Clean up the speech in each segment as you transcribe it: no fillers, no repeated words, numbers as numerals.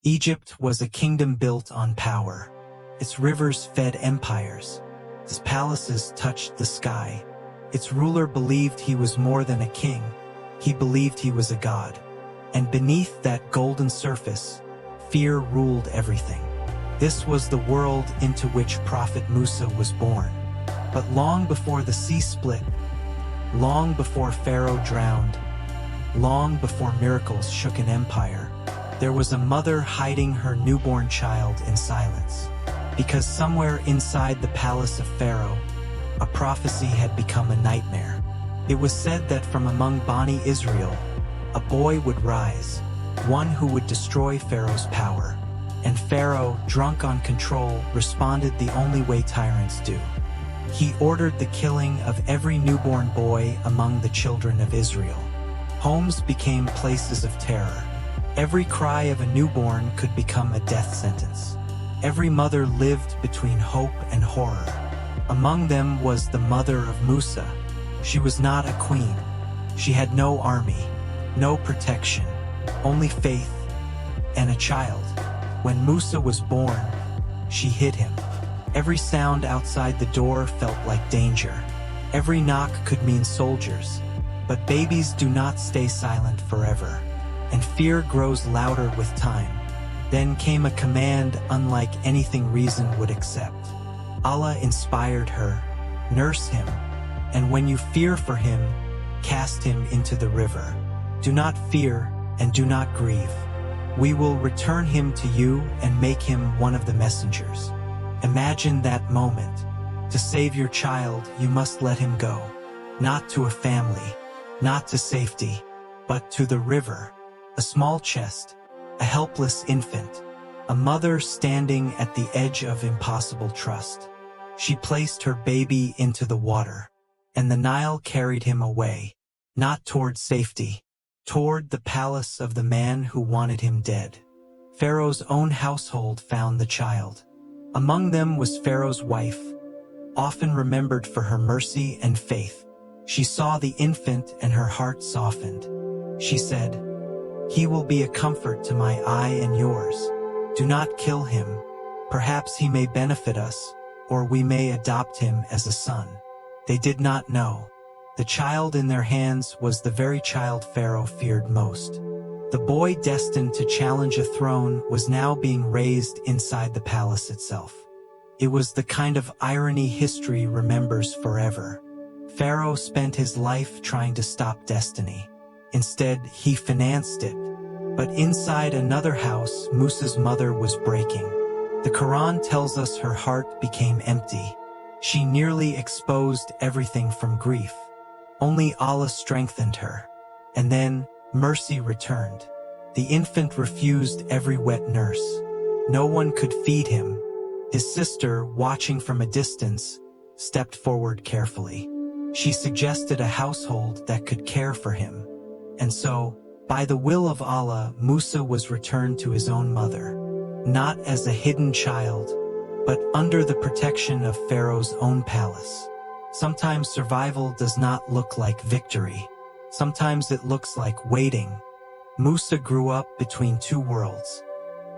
Egypt was a kingdom built on power. Its rivers fed empires. Its palaces touched the sky. Its ruler believed he was more than a king. He believed he was a god. And beneath that golden surface, fear ruled everything. This was the world into which Prophet Musa was born. But long before the sea split, long before Pharaoh drowned, long before miracles shook an empire, there was a mother hiding her newborn child in silence. Because somewhere inside the palace of Pharaoh, a prophecy had become a nightmare. It was said that from among Bani Israel, a boy would rise, one who would destroy Pharaoh's power. And Pharaoh, drunk on control, responded the only way tyrants do. He ordered the killing of every newborn boy among the children of Israel. Homes became places of terror. Every cry of a newborn could become a death sentence. Every mother lived between hope and horror. Among them was the mother of Musa. She was not a queen. She had no army, no protection, only faith and a child. When Musa was born, she hid him. Every sound outside the door felt like danger. Every knock could mean soldiers. But babies do not stay silent forever, and fear grows louder with time. Then came a command unlike anything reason would accept. Allah inspired her, nurse him, and when you fear for him, cast him into the river. Do not fear and do not grieve. We will return him to you and make him one of the messengers. Imagine that moment. To save your child, you must let him go. Not to a family, not to safety, but to the river. A small chest, a helpless infant, a mother standing at the edge of impossible trust. She placed her baby into the water, and the Nile carried him away, not toward safety, toward the palace of the man who wanted him dead. Pharaoh's own household found the child. Among them was Pharaoh's wife, often remembered for her mercy and faith. She saw the infant and her heart softened. She said, "He will be a comfort to my eye and yours. Do not kill him. Perhaps he may benefit us, or we may adopt him as a son." They did not know. The child in their hands was the very child Pharaoh feared most. The boy destined to challenge a throne was now being raised inside the palace itself. It was the kind of irony history remembers forever. Pharaoh spent his life trying to stop destiny. Instead, he financed it. But inside another house, Musa's mother was breaking. The Qur'an tells us her heart became empty. She nearly exposed everything from grief. Only Allah strengthened her. And then, mercy returned. The infant refused every wet nurse. No one could feed him. His sister, watching from a distance, stepped forward carefully. She suggested a household that could care for him. And so, by the will of Allah, Musa was returned to his own mother. Not as a hidden child, but under the protection of Pharaoh's own palace. Sometimes survival does not look like victory. Sometimes it looks like waiting. Musa grew up between two worlds.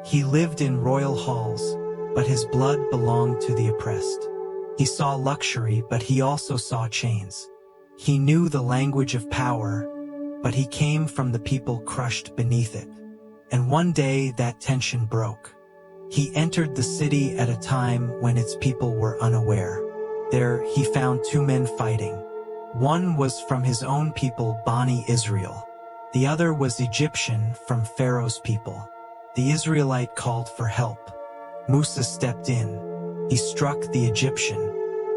He lived in royal halls, but his blood belonged to the oppressed. He saw luxury, but he also saw chains. He knew the language of power, but he came from the people crushed beneath it. And one day that tension broke. He entered the city at a time when its people were unaware. There he found two men fighting. One was from his own people, Bani Israel. The other was Egyptian, from Pharaoh's people. The Israelite called for help. Musa stepped in. He struck the Egyptian.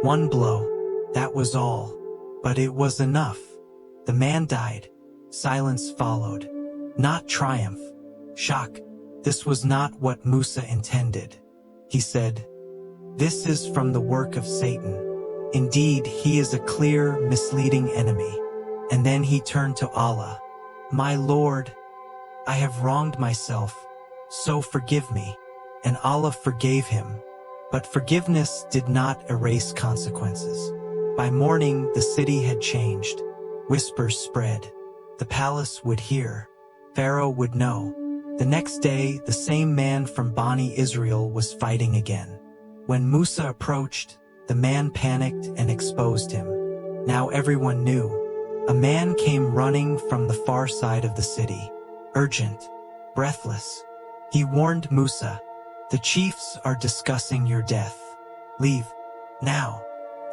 One blow, that was all. But it was enough. The man died. Silence followed. Not triumph. Shock. This was not what Musa intended. He said, "This is from the work of Satan. Indeed, he is a clear, misleading enemy." And then he turned to Allah. "My Lord, I have wronged myself, so forgive me." And Allah forgave him. But forgiveness did not erase consequences. By morning, the city had changed. Whispers spread. The palace would hear. Pharaoh would know. The next day, the same man from Bani Israel was fighting again. When Musa approached, the man panicked and exposed him. Now everyone knew. A man came running from the far side of the city, urgent, breathless. He warned Musa, "The chiefs are discussing your death. Leave, now."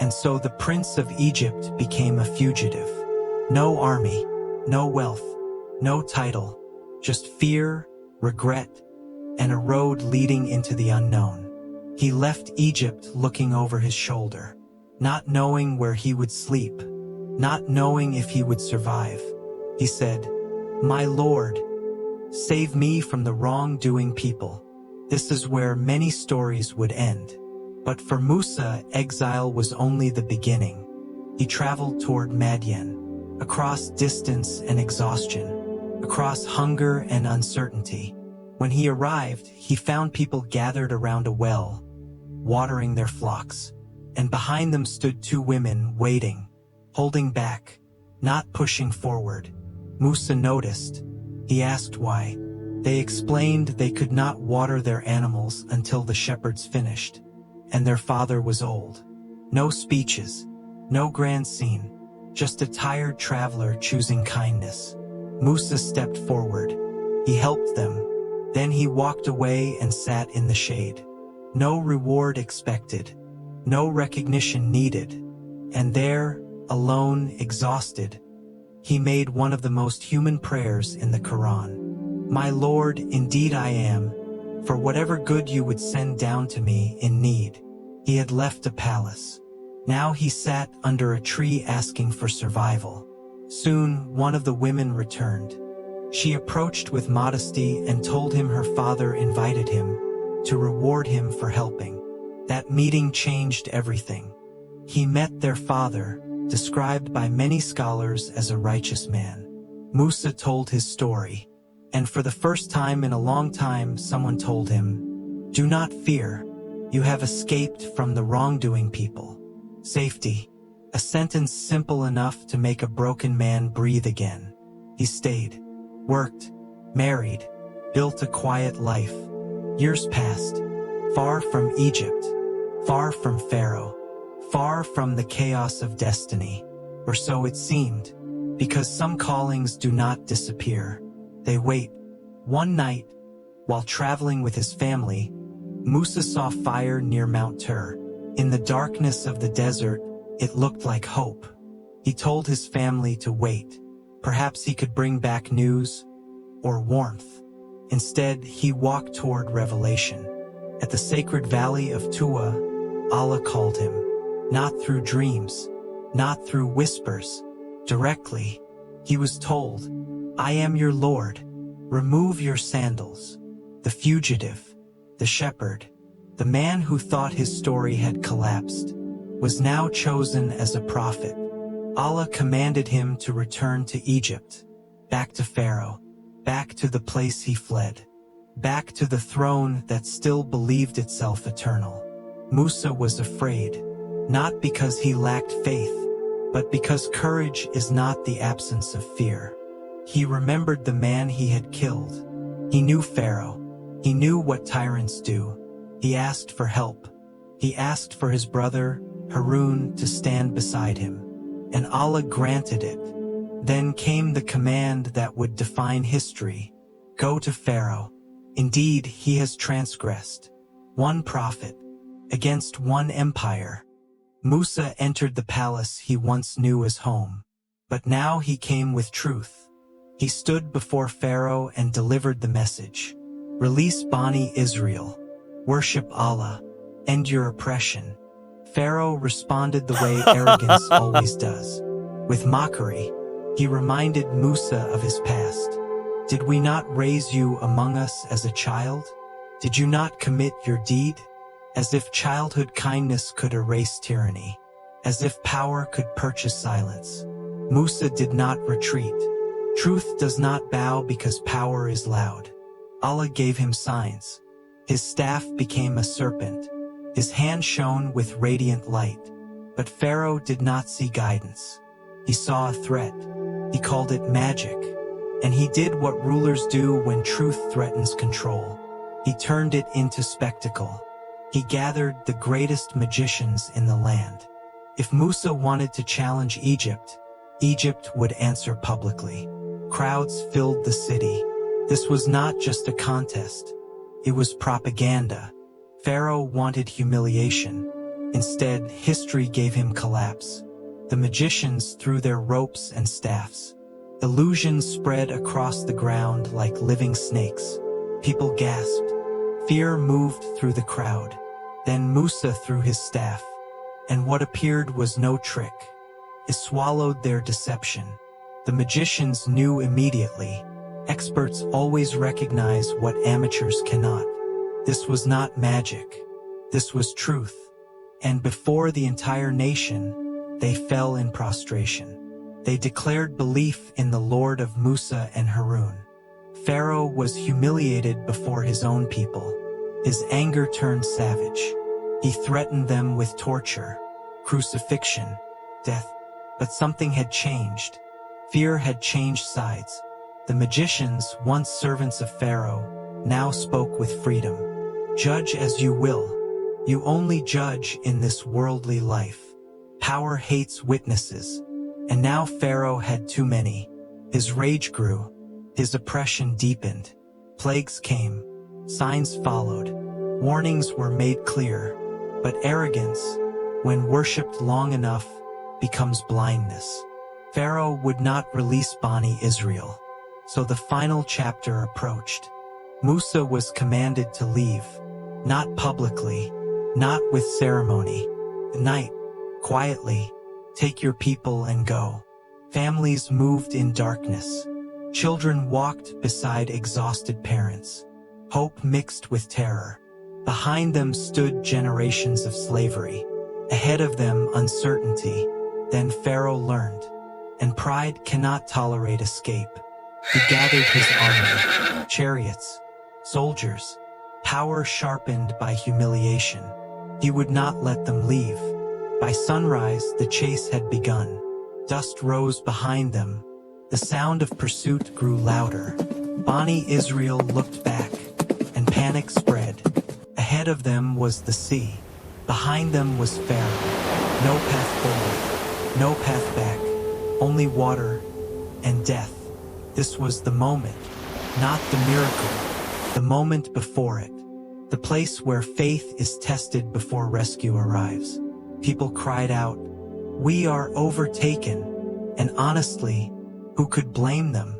And so the prince of Egypt became a fugitive. No army, no wealth, no title, just fear, regret, and a road leading into the unknown. He left Egypt looking over his shoulder, not knowing where he would sleep, not knowing if he would survive. He said, "My Lord, save me from the wrongdoing people." This is where many stories would end. But for Musa, exile was only the beginning. He traveled toward Madian, across distance and exhaustion, across hunger and uncertainty. When he arrived, he found people gathered around a well, watering their flocks, and behind them stood two women waiting, holding back, not pushing forward. Musa noticed. He asked why. They explained they could not water their animals until the shepherds finished, and their father was old. No speeches, no grand scene, just a tired traveler choosing kindness. Musa stepped forward. He helped them. Then he walked away and sat in the shade. No reward expected, no recognition needed. And there, alone, exhausted, he made one of the most human prayers in the Qur'an. "My Lord, indeed I am, for whatever good you would send down to me in need." He had left a palace. Now he sat under a tree asking for survival. Soon, one of the women returned. She approached with modesty and told him her father invited him to reward him for helping. That meeting changed everything. He met their father, described by many scholars as a righteous man. Musa told his story, and for the first time in a long time someone told him, "Do not fear, you have escaped from the wrongdoing people." Safety, a sentence simple enough to make a broken man breathe again. He stayed, worked, married, built a quiet life. Years passed, far from Egypt, far from Pharaoh, far from the chaos of destiny, or so it seemed, because some callings do not disappear. They wait. One night, while traveling with his family, Musa saw fire near Mount Tur. In the darkness of the desert, it looked like hope. He told his family to wait. Perhaps he could bring back news or warmth. Instead, he walked toward revelation. At the sacred valley of Tuwa, Allah called him, not through dreams, not through whispers, directly. He was told, "I am your Lord. Remove your sandals." The fugitive, the shepherd, the man who thought his story had collapsed, was now chosen as a prophet. Allah commanded him to return to Egypt, back to Pharaoh, back to the place he fled, back to the throne that still believed itself eternal. Musa was afraid, not because he lacked faith, but because courage is not the absence of fear. He remembered the man he had killed. He knew Pharaoh. He knew what tyrants do. He asked for help. He asked for his brother, Harun, to stand beside him. And Allah granted it. Then came the command that would define history. Go to Pharaoh. Indeed, he has transgressed. One prophet against one empire. Musa entered the palace he once knew as home. But now he came with truth. He stood before Pharaoh and delivered the message. Release Bani Israel. Worship Allah. End your oppression. Pharaoh responded the way arrogance always does. With mockery, he reminded Musa of his past. Did we not raise you among us as a child? Did you not commit your deed? As if childhood kindness could erase tyranny. As if power could purchase silence. Musa did not retreat. Truth does not bow because power is loud. Allah gave him signs. His staff became a serpent. His hand shone with radiant light. But Pharaoh did not see guidance. He saw a threat. He called it magic. And he did what rulers do when truth threatens control. He turned it into spectacle. He gathered the greatest magicians in the land. If Musa wanted to challenge Egypt, Egypt would answer publicly. Crowds filled the city. This was not just a contest. It was propaganda. Pharaoh wanted humiliation. Instead, history gave him collapse. The magicians threw their ropes and staffs. Illusions spread across the ground like living snakes. People gasped. Fear moved through the crowd. Then Musa threw his staff. And what appeared was no trick. It swallowed their deception. The magicians knew immediately. Experts always recognize what amateurs cannot. This was not magic. This was truth. And before the entire nation, they fell in prostration. They declared belief in the Lord of Musa and Harun. Pharaoh was humiliated before his own people. His anger turned savage. He threatened them with torture, crucifixion, death. But something had changed. Fear had changed sides. The magicians, once servants of Pharaoh, now spoke with freedom. Judge as you will. You only judge in this worldly life. Power hates witnesses. And now Pharaoh had too many. His rage grew. His oppression deepened. Plagues came. Signs followed. Warnings were made clear. But arrogance, when worshipped long enough, becomes blindness. Pharaoh would not release Bani Israel. So the final chapter approached. Musa was commanded to leave. Not publicly, not with ceremony. At night, quietly, take your people and go. Families moved in darkness. Children walked beside exhausted parents. Hope mixed with terror. Behind them stood generations of slavery. Ahead of them, uncertainty. Then Pharaoh learned. And pride cannot tolerate escape. He gathered his army, chariots, soldiers, power sharpened by humiliation. He would not let them leave. By sunrise, the chase had begun. Dust rose behind them. The sound of pursuit grew louder. Bani Israel looked back, and panic spread. Ahead of them was the sea. Behind them was Pharaoh. No path forward, no path back, only water and death. This was the moment, not the miracle, the moment before it. The place where faith is tested before rescue arrives. People cried out, "We are overtaken." And honestly, who could blame them?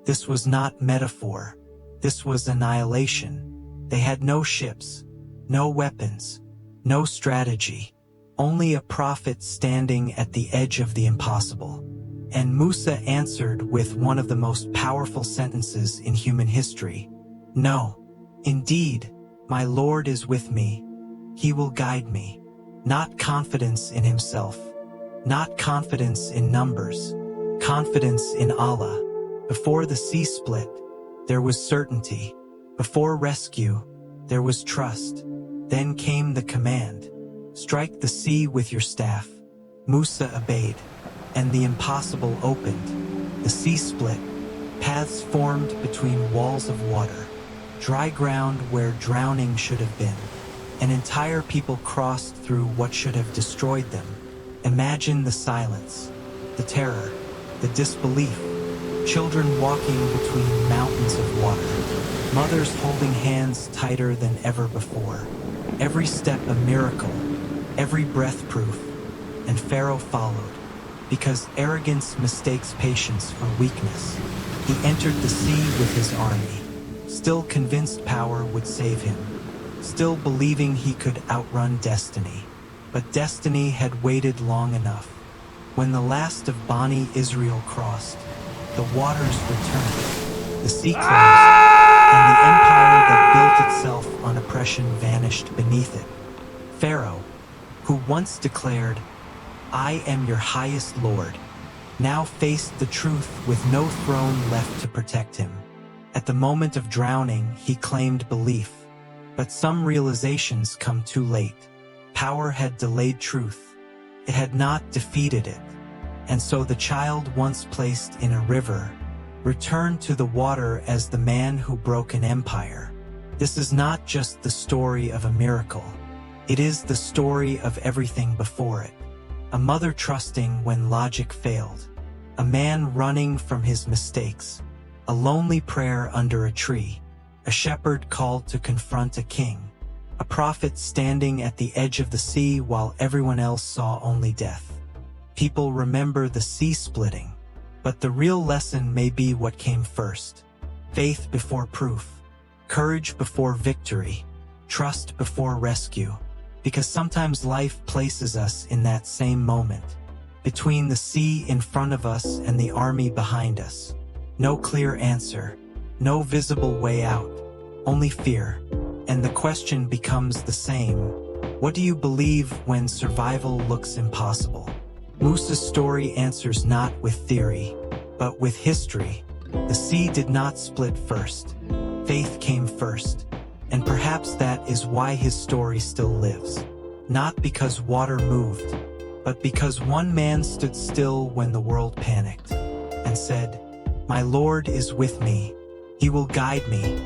This was not metaphor. This was annihilation. They had no ships, no weapons, no strategy. Only a prophet standing at the edge of the impossible. And Musa answered with one of the most powerful sentences in human history. "No. Indeed, my Lord is with me. He will guide me." Not confidence in himself. Not confidence in numbers. Confidence in Allah. Before the sea split, there was certainty. Before rescue, there was trust. Then came the command. Strike the sea with your staff. Musa obeyed. And the impossible opened. The sea split. Paths formed between walls of water. Dry ground where drowning should have been. An entire people crossed through what should have destroyed them. Imagine the silence, the terror, the disbelief. Children walking between mountains of water. Mothers holding hands tighter than ever before. Every step a miracle, every breath proof. And Pharaoh followed. Because arrogance mistakes patience for weakness. He entered the sea with his army, still convinced power would save him, still believing he could outrun destiny. But destiny had waited long enough. When the last of Bani Israel crossed, the waters returned, the sea closed, and the empire that built itself on oppression vanished beneath it. Pharaoh, who once declared, "I am your highest Lord," now faced the truth with no throne left to protect him. At the moment of drowning, he claimed belief. But some realizations come too late. Power had delayed truth. It had not defeated it. And so the child once placed in a river returned to the water as the man who broke an empire. This is not just the story of a miracle. It is the story of everything before it. A mother trusting when logic failed. A man running from his mistakes. A lonely prayer under a tree. A shepherd called to confront a king. A prophet standing at the edge of the sea while everyone else saw only death. People remember the sea splitting, but the real lesson may be what came first. Faith before proof. Courage before victory. Trust before rescue. Because sometimes life places us in that same moment, between the sea in front of us and the army behind us. No clear answer, no visible way out, only fear. And the question becomes the same. What do you believe when survival looks impossible? Musa's story answers not with theory, but with history. The sea did not split first. Faith came first. And perhaps that is why his story still lives. Not because water moved, but because one man stood still when the world panicked and said, "My Lord is with me. He will guide me."